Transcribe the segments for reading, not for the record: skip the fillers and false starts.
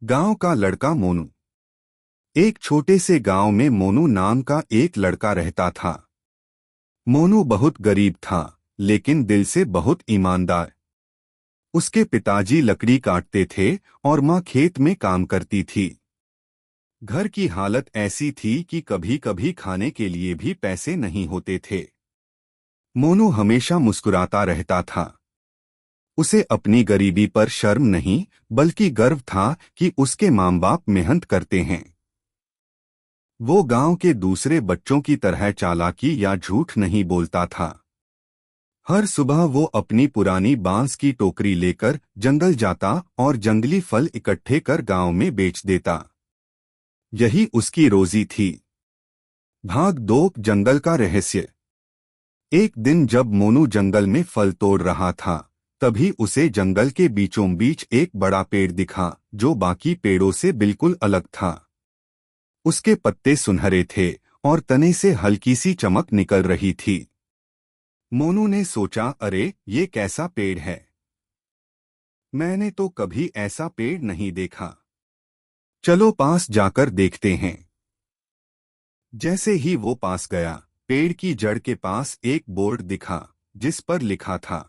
गांव का लड़का मोनू। एक छोटे से गांव में मोनू नाम का एक लड़का रहता था। मोनू बहुत गरीब था, लेकिन दिल से बहुत ईमानदार। उसके पिताजी लकड़ी काटते थे और माँ खेत में काम करती थी। घर की हालत ऐसी थी कि कभी कभी खाने के लिए भी पैसे नहीं होते थे। मोनू हमेशा मुस्कुराता रहता था। उसे अपनी गरीबी पर शर्म नहीं, बल्कि गर्व था कि उसके माँ बाप मेहनत करते हैं। वो गांव के दूसरे बच्चों की तरह चालाकी या झूठ नहीं बोलता था। हर सुबह वो अपनी पुरानी बांस की टोकरी लेकर जंगल जाता और जंगली फल इकट्ठे कर गांव में बेच देता। यही उसकी रोजी थी। भाग 2 जंगल का रहस्य। एक दिन जब मोनू जंगल में फल तोड़ रहा था, तभी उसे जंगल के बीचों बीच एक बड़ा पेड़ दिखा जो बाकी पेड़ों से बिल्कुल अलग था। उसके पत्ते सुनहरे थे और तने से हल्की सी चमक निकल रही थी। मोनू ने सोचा, अरे ये कैसा पेड़ है, मैंने तो कभी ऐसा पेड़ नहीं देखा। चलो पास जाकर देखते हैं। जैसे ही वो पास गया, पेड़ की जड़ के पास एक बोर्ड दिखा जिस पर लिखा था,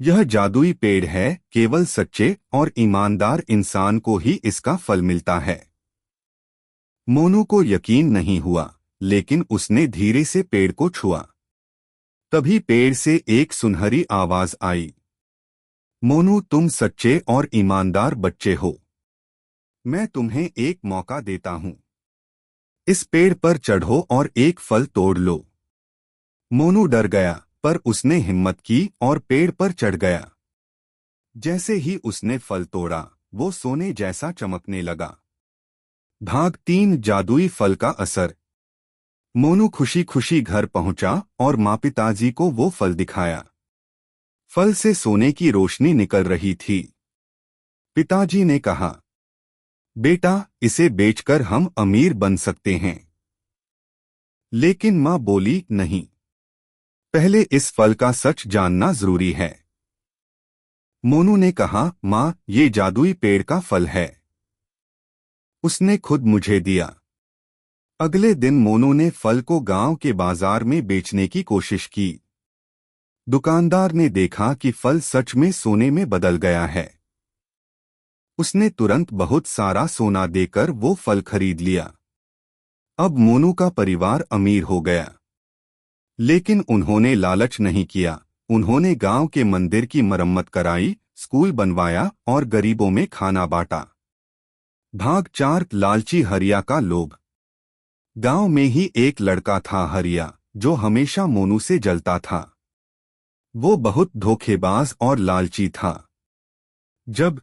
यह जादुई पेड़ है, केवल सच्चे और ईमानदार इंसान को ही इसका फल मिलता है। मोनू को यकीन नहीं हुआ, लेकिन उसने धीरे से पेड़ को छुआ। तभी पेड़ से एक सुनहरी आवाज आई, मोनू तुम सच्चे और ईमानदार बच्चे हो, मैं तुम्हें एक मौका देता हूं। इस पेड़ पर चढ़ो और एक फल तोड़ लो। मोनू डर गया, पर उसने हिम्मत की और पेड़ पर चढ़ गया। जैसे ही उसने फल तोड़ा, वो सोने जैसा चमकने लगा। भाग 3 जादुई फल का असर। मोनू खुशी खुशी घर पहुंचा और माँ पिताजी को वो फल दिखाया। फल से सोने की रोशनी निकल रही थी। पिताजी ने कहा, बेटा इसे बेचकर हम अमीर बन सकते हैं। लेकिन माँ बोली, नहीं, पहले इस फल का सच जानना जरूरी है। मोनू ने कहा, माँ ये जादुई पेड़ का फल है, उसने खुद मुझे दिया। अगले दिन मोनू ने फल को गांव के बाजार में बेचने की कोशिश की। दुकानदार ने देखा कि फल सच में सोने में बदल गया है। उसने तुरंत बहुत सारा सोना देकर वो फल खरीद लिया। अब मोनू का परिवार अमीर हो गया। लेकिन उन्होंने लालच नहीं किया। उन्होंने गांव के मंदिर की मरम्मत कराई, स्कूल बनवाया और गरीबों में खाना बांटा। भाग 4 लालची हरिया का लोभ। गांव में ही एक लड़का था हरिया, जो हमेशा मोनू से जलता था। वो बहुत धोखेबाज और लालची था। जब